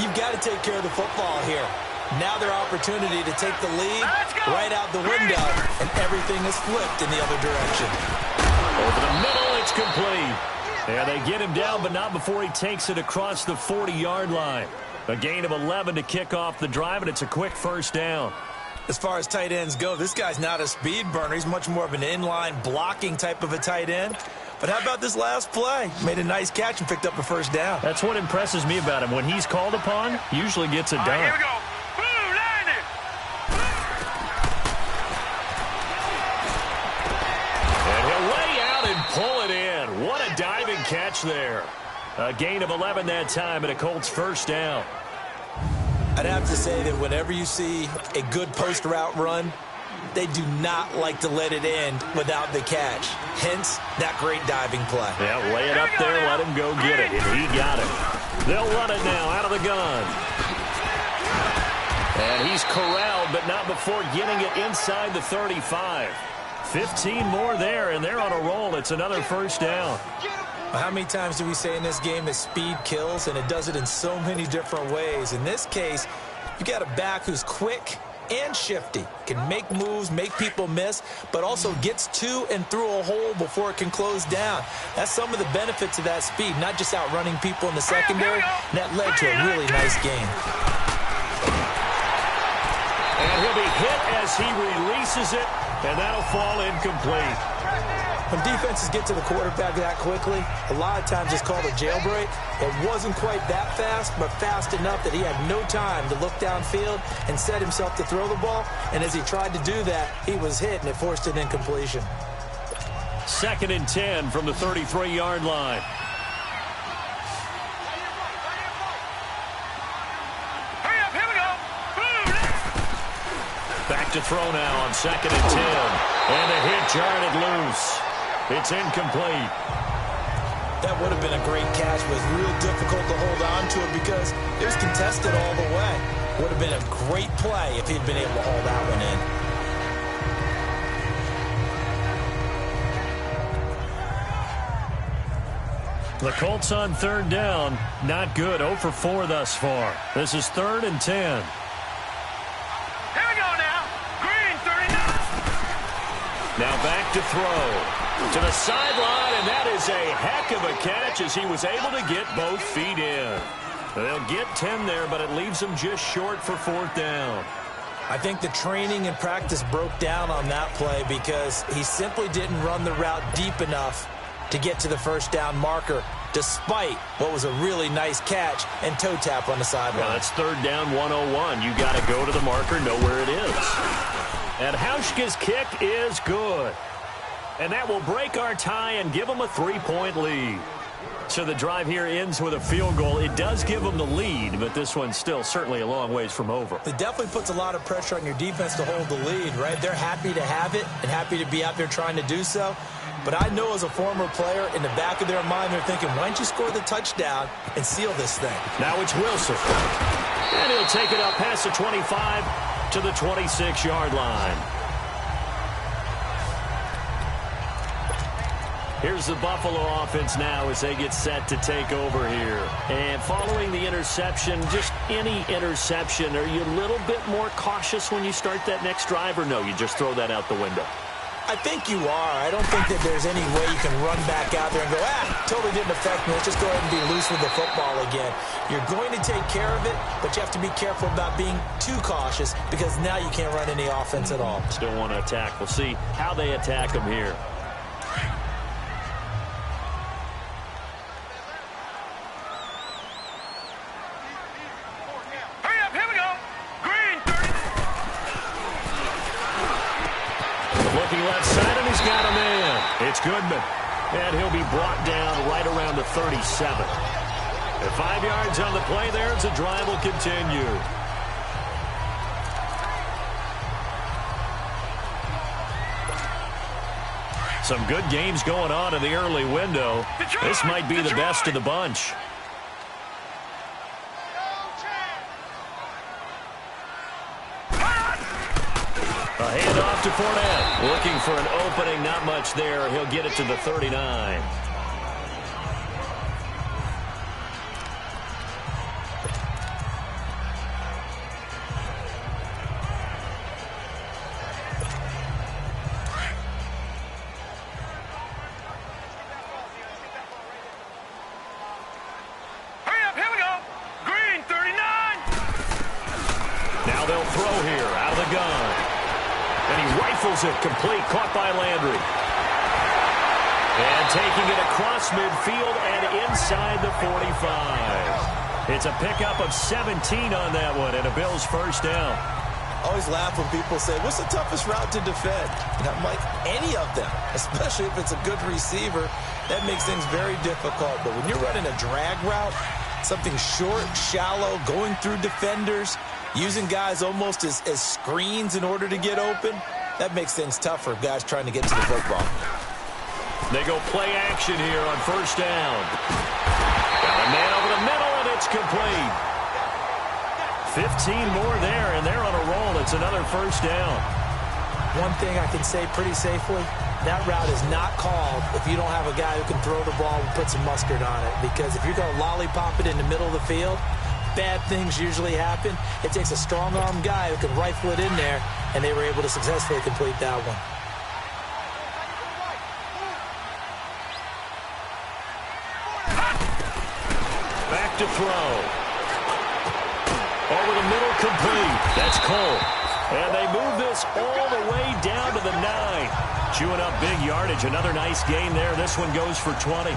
Speaker 3: You've got to take care of the football here. Now their opportunity to take the lead right out the window, and everything is flipped in the other direction.
Speaker 6: Over the middle, it's complete. And they get him down, but not before he takes it across the 40-yard line. A gain of 11 to kick off the drive, and it's a quick first down.
Speaker 3: As far as tight ends go, this guy's not a speed burner. He's much more of an inline blocking type of a tight end. But how about this last play? Made a nice catch and picked up a first down.
Speaker 6: That's what impresses me about him. When he's called upon, usually gets it done.
Speaker 4: Here we go. Boom, line it.
Speaker 6: And he'll lay out and pull it in. What a diving catch there. A gain of 11 that time, and a Colts first down.
Speaker 3: I'd have to say that whenever you see a good post route run, they do not like to let it end without the catch. Hence, that great diving play.
Speaker 6: Yeah, lay it up there, let him go get it, and he got it. They'll run it now out of the gun. And he's corralled, but not before getting it inside the 35. 15 more there, and they're on a roll. It's another first down.
Speaker 3: How many times do we say in this game that speed kills, and it does it in so many different ways? In this case, you got a back who's quick and shifty, can make moves, make people miss, but also gets to and through a hole before it can close down. That's some of the benefits of that speed, not just outrunning people in the secondary, and that led to a really nice game.
Speaker 6: And he'll be hit as he releases it, and that'll fall incomplete.
Speaker 3: When defenses get to the quarterback that quickly, a lot of times it's called a jailbreak. It wasn't quite that fast, but fast enough that he had no time to look downfield and set himself to throw the ball. And as he tried to do that, he was hit, and it forced an incompletion.
Speaker 6: 2nd and 10 from the 33-yard line.
Speaker 4: Hurry up, here we go. Boom.
Speaker 6: Back to throw now on 2nd and 10. And a hit jarred it loose. It's incomplete.
Speaker 3: That would have been a great catch, but it's real difficult to hold on to it because it was contested all the way. Would have been a great play if he'd been able to hold that one in.
Speaker 6: The Colts on 3rd down. Not good. 0 for 4 thus far. This is 3rd and 10.
Speaker 4: Here we go now. Green, 39.
Speaker 6: Now back to throw. To the sideline, and that is a heck of a catch as he was able to get both feet in. They'll get 10 there, but it leaves them just short for 4th down.
Speaker 3: I think the training and practice broke down on that play because he simply didn't run the route deep enough to get to the first down marker, despite what was a really nice catch and toe tap on the sideline.
Speaker 6: Well, that's 3rd down 101. You got to go to the marker, know where it is. And Hauschka's kick is good. And that will break our tie and give them a 3-point lead. So the drive here ends with a field goal. It does give them the lead, but this one's still certainly a long ways from over.
Speaker 3: It definitely puts a lot of pressure on your defense to hold the lead, right? They're happy to have it and happy to be out there trying to do so. But I know as a former player, in the back of their mind, they're thinking, why don't you score the touchdown and seal this thing?
Speaker 6: Now it's Wilson. And he'll take it up past the 25 to the 26-yard line. Here's the Buffalo offense now as they get set to take over here. And following the interception, just any interception, are you a little bit more cautious when you start that next drive, or no, you just throw that out the window?
Speaker 3: I think you are. I don't think that there's any way you can run back out there and go, totally didn't affect me. Let's just go ahead and be loose with the football again. You're going to take care of it, but you have to be careful about being too cautious because now you can't run any offense at all.
Speaker 6: Still want to attack. We'll see how they attack him here.
Speaker 4: Hurry up, here we go. Green, 30.
Speaker 2: Looking left side, and he's got a man. It's Goodman. And he'll be brought down right around the 37. And 5 yards on the play there as the drive will continue. Some good games going on in the early window. This might be the best of the bunch. A handoff to Fournette. Looking for an opening, not much there. He'll get it to the 39.
Speaker 4: Hurry up, here we go. Green, 39.
Speaker 2: Now they'll throw here out of the gun. And he rifles it complete, caught by Landry. And taking it across midfield and inside the 45. It's a pickup of 17 on that one and a Bills first down.
Speaker 3: I always laugh when people say, what's the toughest route to defend? And I'm like, any of them, especially if it's a good receiver. That makes things very difficult. But when you're running a drag route, something short, shallow, going through defenders, using guys almost as screens in order to get open, that makes things tougher for guys trying to get to the football.
Speaker 2: They go play action here on first down. Got a man over the middle, and it's complete. 15 more there, and they're on a roll. It's another first down.
Speaker 3: One thing I can say pretty safely, that route is not called if you don't have a guy who can throw the ball and put some mustard on it. Because if you're going to lollipop it in the middle of the field, bad things usually happen. It takes a strong-arm guy who can rifle it in there, and they were able to successfully complete that one.
Speaker 2: Back to throw. Over the middle, complete. That's Cole. And they move this all the way down to the 9. Chewing up big yardage. Another nice gain there. This one goes for 20.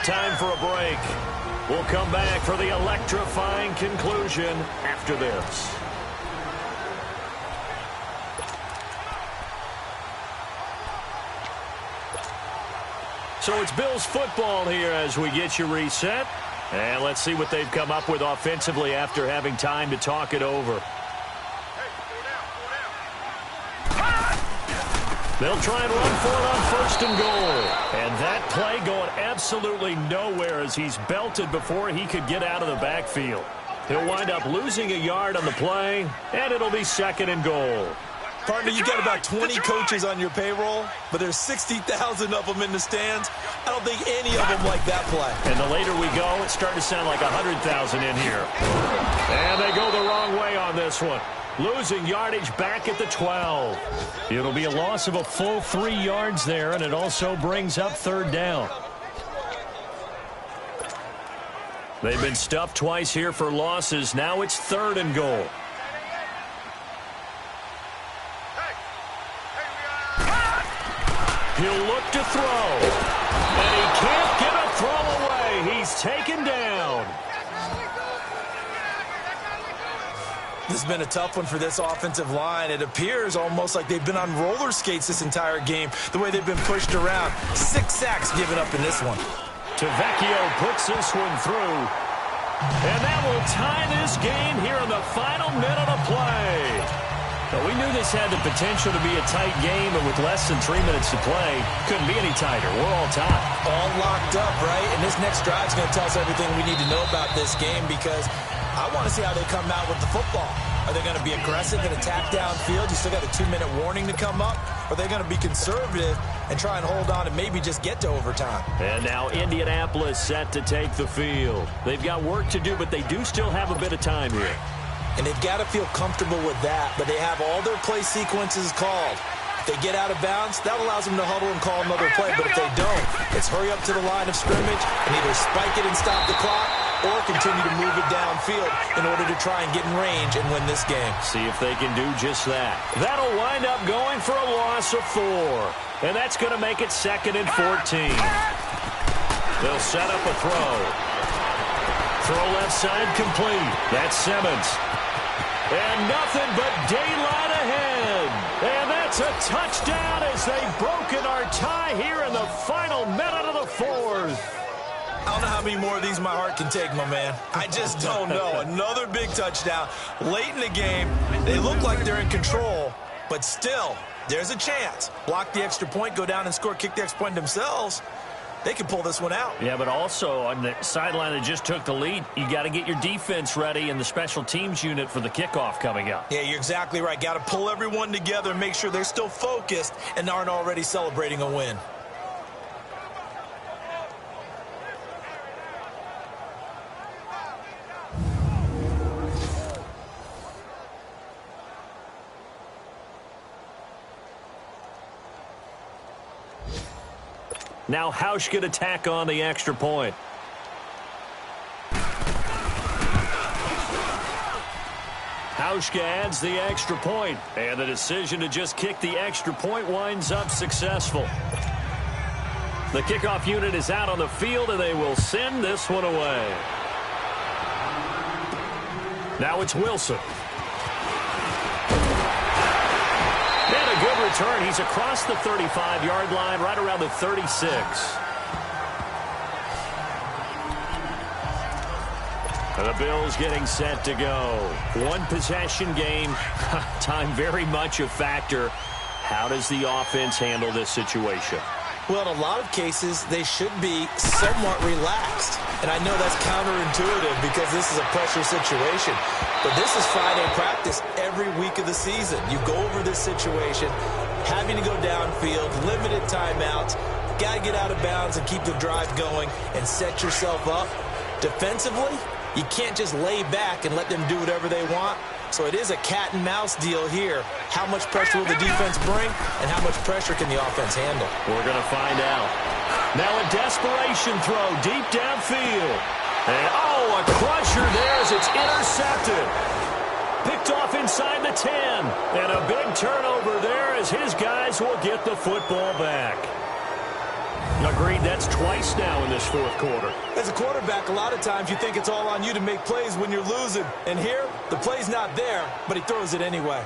Speaker 2: Time for a break. We'll come back for the electrifying conclusion after this. So it's Bills football here as we get you reset. And let's see what they've come up with offensively after having time to talk it over. They'll try and run for it on first and goal. And that play going absolutely nowhere as he's belted before he could get out of the backfield. He'll wind up losing a yard on the play, and it'll be second and goal.
Speaker 3: Partner, you got about 20 coaches on your payroll, but there's 60,000 of them in the stands. I don't think any of them like that play.
Speaker 2: And the later we go, it's starting to sound like 100,000 in here. And they go the wrong way on this one. Losing yardage back at the 12. It'll be a loss of a full 3 yards there, and it also brings up third down. They've been stuffed twice here for losses. Now it's third and goal. He'll look to throw. And he can't get a throw away. He's taken down.
Speaker 3: This has been a tough one for this offensive line. It appears almost like they've been on roller skates this entire game, the way they've been pushed around. 6 sacks given up in this one.
Speaker 2: Tavecchio puts this one through. And that will tie this game here in the final minute of play. But we knew this had the potential to be a tight game, but with less than 3 minutes to play, couldn't be any tighter. We're all tied.
Speaker 3: All locked up, right? And this next drive is going to tell us everything we need to know about this game because I want to see how they come out with the football. Are they going to be aggressive and attack downfield? You still got a 2-minute warning to come up? Or are they going to be conservative and try and hold on and maybe just get to overtime?
Speaker 6: And now Indianapolis set to take the field. They've got work to do, but they do still have a bit of time here.
Speaker 3: And they've got to feel comfortable with that, but they have all their play sequences called. If they get out of bounds, that allows them to huddle and call another play. But if they don't, it's hurry up to the line of scrimmage and either spike it and stop the clock or continue to move it downfield in order to try and get in range and win this game.
Speaker 6: See if they can do just that. That'll wind up going for a loss of 4. And that's going to make it 2nd and 14. They'll set up a throw. Throw left side complete. That's Simmons. And nothing but daylight ahead. And that's a touchdown as they've broken our tie here in the final minute of the 4th.
Speaker 3: I don't know how many more of these my heart can take, my man. I just don't know. Another big touchdown. Late in the game, they look like they're in control, but still, there's a chance. Block the extra point, go down and score, kick the extra point themselves. They can pull this one out.
Speaker 6: Yeah, but also on the sideline that just took the lead, you got to get your defense ready and the special teams unit for the kickoff coming up.
Speaker 3: Yeah, you're exactly right. Got to pull everyone together and make sure they're still focused and aren't already celebrating a win.
Speaker 6: Now Hausch could attack on the extra point. Hausch adds the extra point, and the decision to just kick the extra point winds up successful. The kickoff unit is out on the field, and they will send this one away. Now it's Wilson. And a good return. He's across the 35-yard line, right around the 36. And the Bills getting set to go. One possession game. Time very much a factor. How does the offense handle this situation?
Speaker 3: Well, in a lot of cases, they should be somewhat relaxed. And I know that's counterintuitive because this is a pressure situation. But this is Friday practice every week of the season. You go over this situation, having to go downfield, limited timeouts, got to get out of bounds and keep the drive going and set yourself up. Defensively, you can't just lay back and let them do whatever they want. So it is a cat and mouse deal here. How much pressure will the defense bring and how much pressure can the offense handle?
Speaker 6: We're going to find out. Now a desperation throw deep downfield. And oh, a crusher there as it's intercepted. Picked off inside the 10. And a big turnover there as his guys will get the football back. Agreed, that's twice now in this 4th quarter.
Speaker 3: As a quarterback, a lot of times you think it's all on you to make plays when you're losing. And here, the play's not there, but he throws it anyway.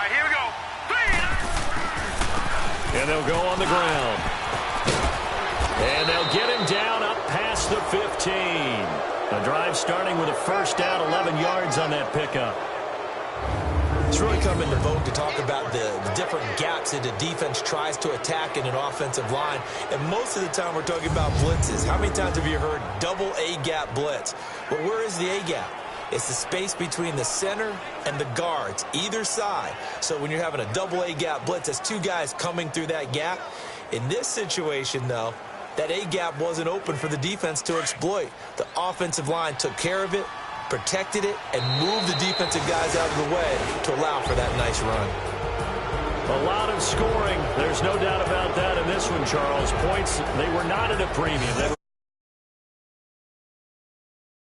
Speaker 4: Here we go.
Speaker 6: And they'll go on the ground. And they'll get him down up past the 15. The drive starting with a first down, 11 yards on that pickup.
Speaker 3: It's really come into vogue to talk about the different gaps that the defense tries to attack in an offensive line. And most of the time we're talking about blitzes. How many times have you heard double A-gap blitz? Well, where is the A-gap? It's the space between the center and the guards, either side. So when you're having a double A-gap blitz, that's two guys coming through that gap. In this situation, though, that A-gap wasn't open for the defense to exploit. The offensive line took care of it, protected it, and moved the defensive guys out of the way to allow for that nice run.
Speaker 6: A lot of scoring. There's no doubt about that in this one, Charles. Points, they were not at a premium.